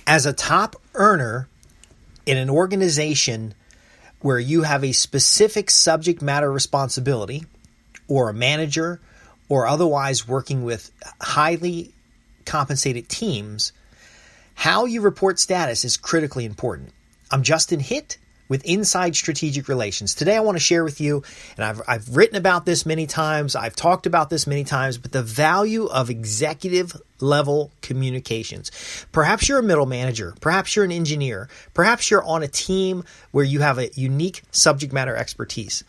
As a top earner in an organization where you have a specific subject matter responsibility, or a manager, or otherwise working with highly compensated teams, how you report status is critically important. I'm Justin Hitt with Inside Strategic Relations. Today I want to share with you, and I've written about this many times, I've talked about this many times, but the value of executive level communications. Perhaps you're a middle manager, perhaps you're an engineer, perhaps you're on a team where you have a unique subject matter expertise.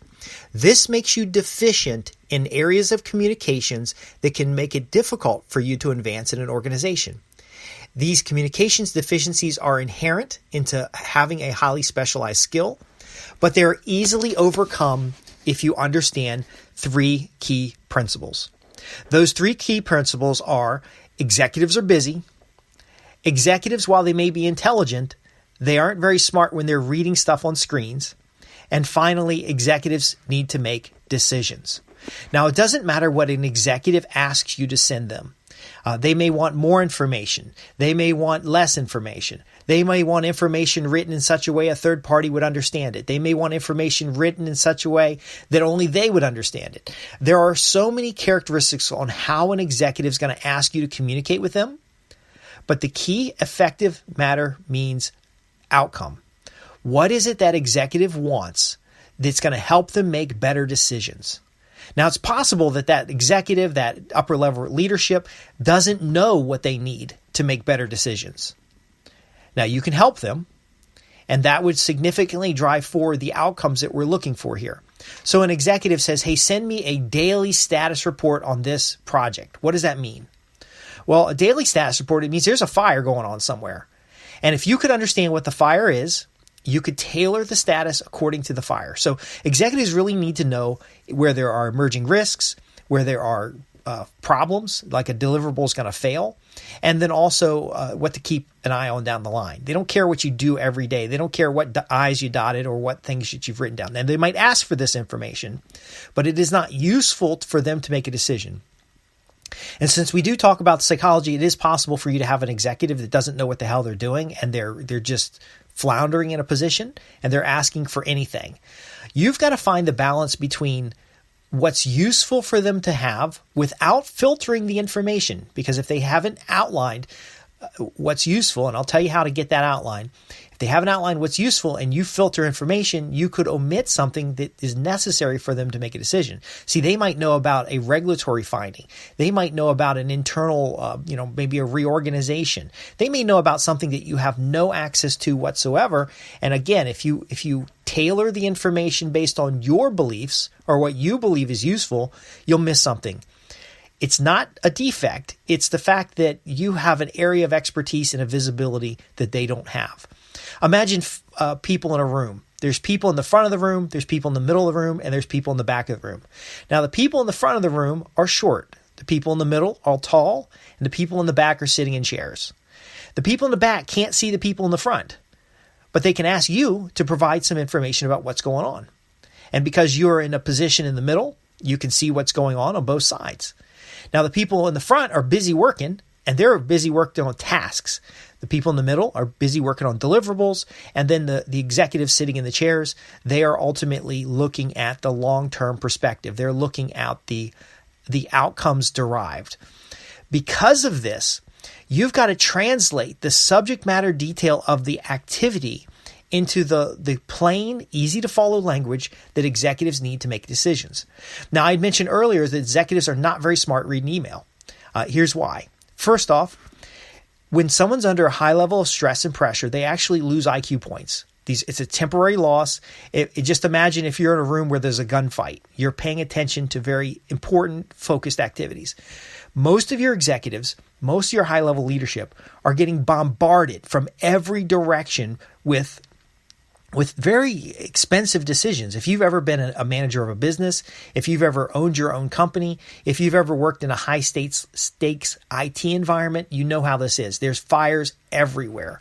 This makes you deficient in areas of communications that can make it difficult for you to advance in an organization. These communications deficiencies are inherent into having a highly specialized skill, but they are easily overcome if you understand three key principles. Those three key principles are: executives are busy. Executives, while they may be intelligent, they aren't very smart when they're reading stuff on screens. And finally, executives need to make decisions. Now, it doesn't matter what an executive asks you to send them. They may want more information. They may want less information. They may want information written in such a way a third party would understand it. They may want information written in such a way that only they would understand it. There are so many characteristics on how an executive is going to ask you to communicate with them. But the key effective matter means outcome. What is it that executive wants that's going to help them make better decisions? Now, it's possible that that executive, that upper level leadership, doesn't know what they need to make better decisions. Now, you can help them, and that would significantly drive forward the outcomes that we're looking for here. So an executive says, hey, send me a daily status report on this project. What does that mean? Well, a daily status report, it means there's a fire going on somewhere. And if you could understand what the fire is, you could tailor the status according to the fire. So executives really need to know where there are emerging risks, where there are problems, like a deliverable is going to fail, and then also what to keep an eye on down the line. They don't care what you do every day. They don't care what I's you dotted or what things that you've written down. And they might ask for this information, but it is not useful for them to make a decision. And since we do talk about psychology, it is possible for you to have an executive that doesn't know what the hell they're doing, and they're just floundering in a position, and they're asking for anything. You've got to find the balance between what's useful for them to have without filtering the information, because if they haven't outlined what's useful, and I'll tell you how to get that outline, if they haven't outlined what's useful and you filter information, you could omit something that is necessary for them to make a decision. See, they might know about a regulatory finding. They might know about an internal, maybe a reorganization. They may know about something that you have no access to whatsoever. And again, if you tailor the information based on your beliefs or what you believe is useful, you'll miss something. It's not a defect. It's the fact that you have an area of expertise and a visibility that they don't have. Imagine people in a room. There's people in the front of the room, there's people in the middle of the room, and there's people in the back of the room. Now, the people in the front of the room are short. The people in the middle are tall, and the people in the back are sitting in chairs. The people in the back can't see the people in the front, but they can ask you to provide some information about what's going on. And because you're in a position in the middle, you can see what's going on both sides. Now, the people in the front are busy working, and they're busy working on tasks. The people in the middle are busy working on deliverables, and then the executives sitting in the chairs, they are ultimately looking at the long-term perspective. They're looking at the outcomes derived. Because of this, you've got to translate the subject matter detail of the activity into the plain, easy-to-follow language that executives need to make decisions. Now, I mentioned earlier that executives are not very smart reading email. Here's why. First off, when someone's under a high level of stress and pressure, they actually lose IQ points. It's a temporary loss. Just imagine if you're in a room where there's a gunfight. You're paying attention to very important, focused activities. Most of your executives, most of your high-level leadership are getting bombarded from every direction with very expensive decisions. If you've ever been a manager of a business, if you've ever owned your own company, if you've ever worked in a high stakes IT environment, you know how this is. There's fires everywhere.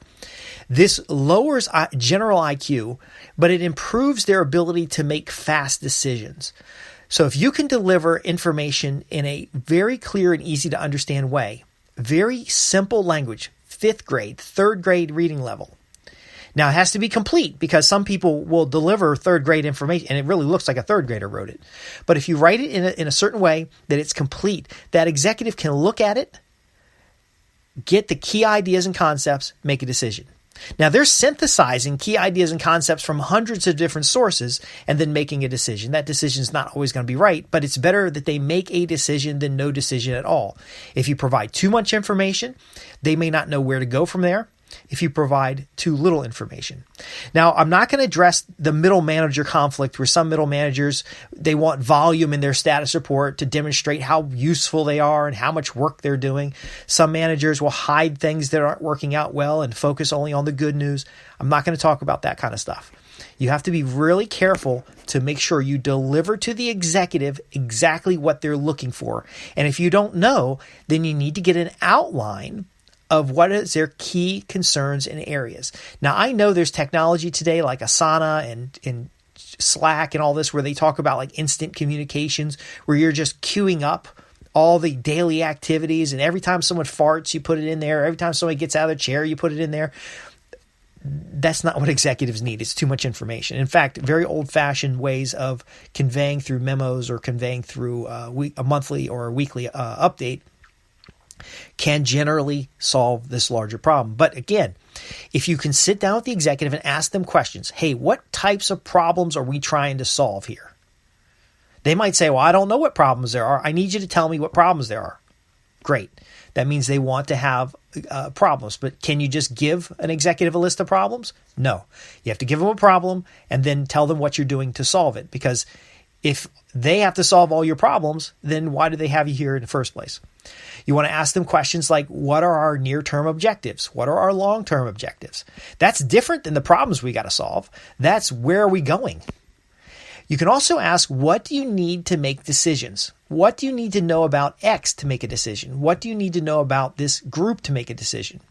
This lowers general IQ, but it improves their ability to make fast decisions. So if you can deliver information in a very clear and easy to understand way, very simple language, fifth grade, third grade reading level. Now, it has to be complete because some people will deliver third grade information and it really looks like a third grader wrote it. But if you write it in a certain way that it's complete, that executive can look at it, get the key ideas and concepts, make a decision. Now, they're synthesizing key ideas and concepts from hundreds of different sources and then making a decision. That decision is not always going to be right, but it's better that they make a decision than no decision at all. If you provide too much information, they may not know where to go from there. If you provide too little information. Now, I'm not going to address the middle manager conflict where some middle managers, they want volume in their status report to demonstrate how useful they are and how much work they're doing. Some managers will hide things that aren't working out well and focus only on the good news. I'm not going to talk about that kind of stuff. You have to be really careful to make sure you deliver to the executive exactly what they're looking for. And if you don't know, then you need to get an outline of what is their key concerns and areas. Now, I know there's technology today like Asana and Slack and all this where they talk about like instant communications where you're just queuing up all the daily activities and every time someone farts, you put it in there. Every time somebody gets out of their chair, you put it in there. That's not what executives need. It's too much information. In fact, very old-fashioned ways of conveying through memos or conveying through a monthly or a weekly update can generally solve this larger problem. But again, if you can sit down with the executive and ask them questions, hey, what types of problems are we trying to solve here? They might say, well, I don't know what problems there are. I need you to tell me what problems there are. Great. That means they want to have problems. But can you just give an executive a list of problems? No. You have to give them a problem and then tell them what you're doing to solve it. Because if they have to solve all your problems, then why do they have you here in the first place? You want to ask them questions like, what are our near-term objectives? What are our long-term objectives? That's different than the problems we got to solve. That's where are we going? You can also ask, what do you need to make decisions? What do you need to know about X to make a decision? What do you need to know about this group to make a decision?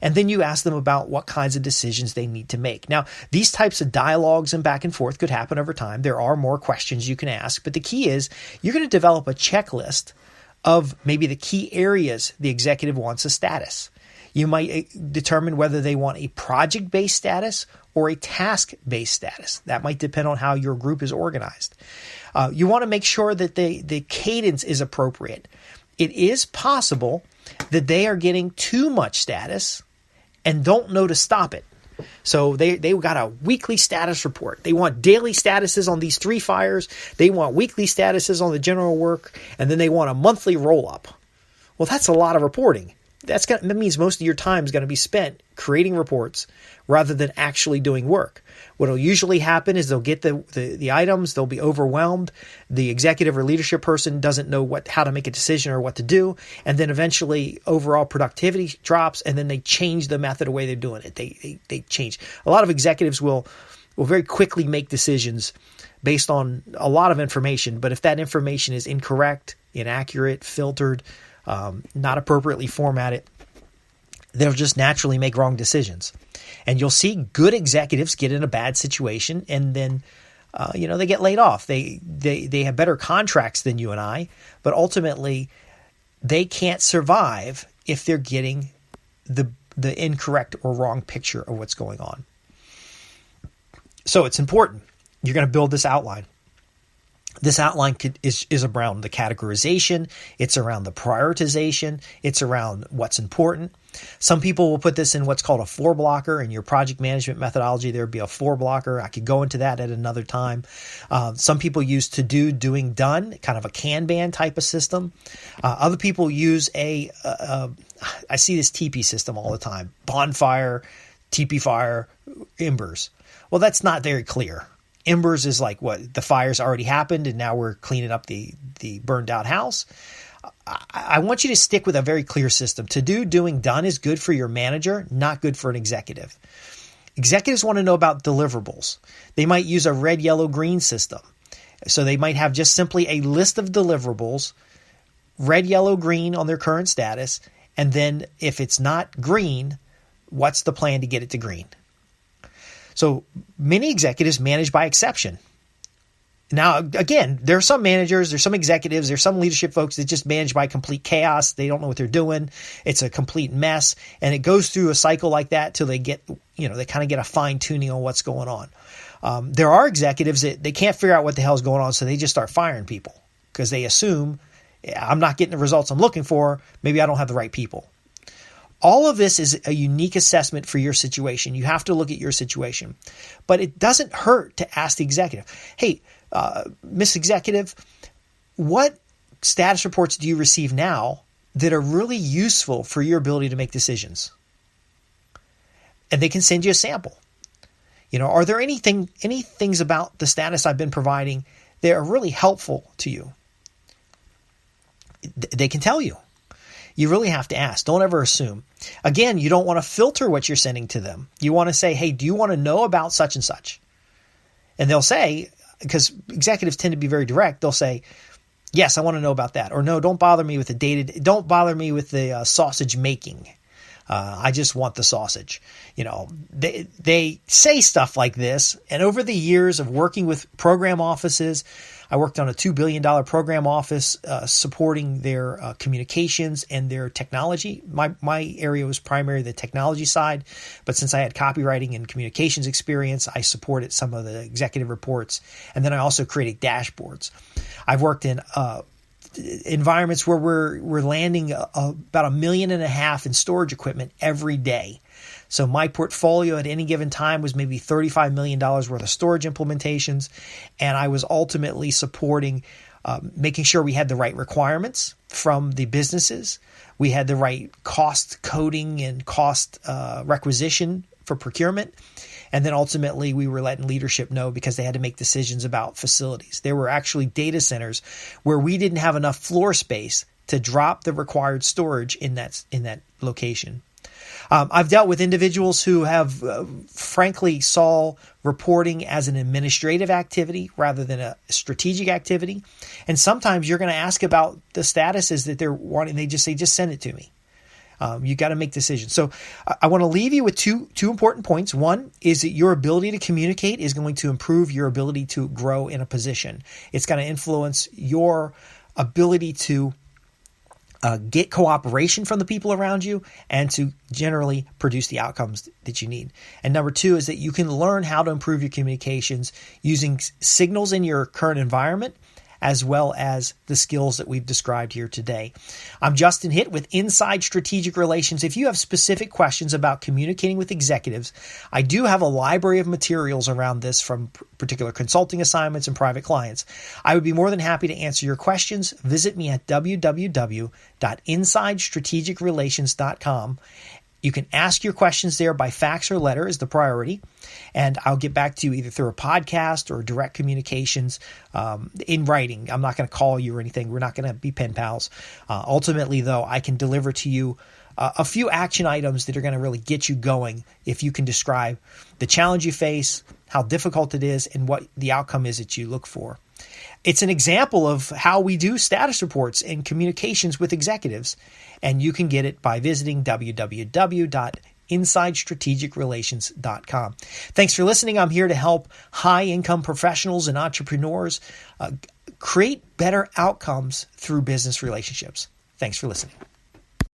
And then you ask them about what kinds of decisions they need to make. Now, these types of dialogues and back and forth could happen over time. There are more questions you can ask, but the key is you're going to develop a checklist of maybe the key areas the executive wants a status. You might determine whether they want a project-based status or a task-based status. That might depend on how your group is organized. You want to make sure that the cadence is appropriate. It is possible that they are getting too much status and don't know to stop it. So they got a weekly status report. They want daily statuses on these 3 fires. They want weekly statuses on the general work. And then they want a monthly roll-up. Well, that's a lot of reporting. That means most of your time is going to be spent creating reports rather than actually doing work. What will usually happen is they'll get the items, they'll be overwhelmed. The executive or leadership person doesn't know how to make a decision or what to do. And then eventually overall productivity drops and then they change the method of way they're doing it. They change. A lot of executives will very quickly make decisions based on a lot of information. But if that information is incorrect, inaccurate, filtered, not appropriately formatted, they'll just naturally make wrong decisions. And you'll see good executives get in a bad situation and then, they get laid off. They have better contracts than you and I, but ultimately they can't survive if they're getting the incorrect or wrong picture of what's going on. So it's important. You're going to build this outline. This outline is around the categorization. It's around the prioritization. It's around what's important. Some people will put this in what's called a 4-blocker. In your project management methodology, there would be a 4-blocker. I could go into that at another time. Some people use to do, doing, done, kind of a Kanban type of system. Other people use I see this TP system all the time. Bonfire, TP fire, embers. Well, that's not very clear. Embers is like what the fire's already happened and now we're cleaning up the burned out house. I want you to stick with a very clear system. To do, doing, done is good for your manager, not good for an executive. Executives want to know about deliverables. They might use a red, yellow, green system. So they might have just simply a list of deliverables, red, yellow, green on their current status. And then if it's not green, what's the plan to get it to green? So many executives manage by exception. Now, again, there are some managers, there's some executives, there's some leadership folks that just manage by complete chaos. They don't know what they're doing. It's a complete mess. And it goes through a cycle like that till they get, they kind of get a fine tuning on what's going on. There are executives that they can't figure out what the hell is going on. So they just start firing people because they assume I'm not getting the results I'm looking for. Maybe I don't have the right people. All of this is a unique assessment for your situation. You have to look at your situation, but it doesn't hurt to ask the executive, hey, Miss Executive, what status reports do you receive now that are really useful for your ability to make decisions? And they can send you a sample. Are there any things about the status I've been providing that are really helpful to you? They can tell you. You really have to ask. Don't ever assume. Again, you don't want to filter what you're sending to them. You want to say, hey, do you want to know about such and such? And they'll say, because executives tend to be very direct, they'll say, yes, I want to know about that. Or no, don't bother me with the data. Don't bother me with the sausage making. I just want the sausage. They say stuff like this. And over the years of working with program offices, I worked on a $2 billion program office supporting their communications and their technology. My area was primarily the technology side, but since I had copywriting and communications experience, I supported some of the executive reports, and then I also created dashboards. I've worked in environments where we're landing about $1.5 million in storage equipment every day. So my portfolio at any given time was maybe $35 million worth of storage implementations. And I was ultimately supporting making sure we had the right requirements from the businesses. We had the right cost coding and cost requisition for procurement. And then ultimately we were letting leadership know because they had to make decisions about facilities. There were actually data centers where we didn't have enough floor space to drop the required storage in that location. I've dealt with individuals who have, frankly, saw reporting as an administrative activity rather than a strategic activity. And sometimes you're going to ask about the statuses that they're wanting. They just say, just send it to me. You got to make decisions. So I want to leave you with two important points. One is that your ability to communicate is going to improve your ability to grow in a position. It's going to influence your ability to get cooperation from the people around you and to generally produce the outcomes that you need. And number two is that you can learn how to improve your communications using signals in your current environment as well as the skills that we've described here today. I'm Justin Hitt with Inside Strategic Relations. If you have specific questions about communicating with executives, I do have a library of materials around this from particular consulting assignments and private clients. I would be more than happy to answer your questions. Visit me at www.insidestrategicrelations.com. You can ask your questions there by fax or letter is the priority, and I'll get back to you either through a podcast or direct communications in writing. I'm not going to call you or anything. We're not going to be pen pals. Ultimately, though, I can deliver to you a few action items that are going to really get you going if you can describe the challenge you face, how difficult it is, and what the outcome is that you look for. It's an example of how we do status reports and communications with executives, and you can get it by visiting www.insidestrategicrelations.com. Thanks for listening. I'm here to help high-income professionals and entrepreneurs create better outcomes through business relationships. Thanks for listening.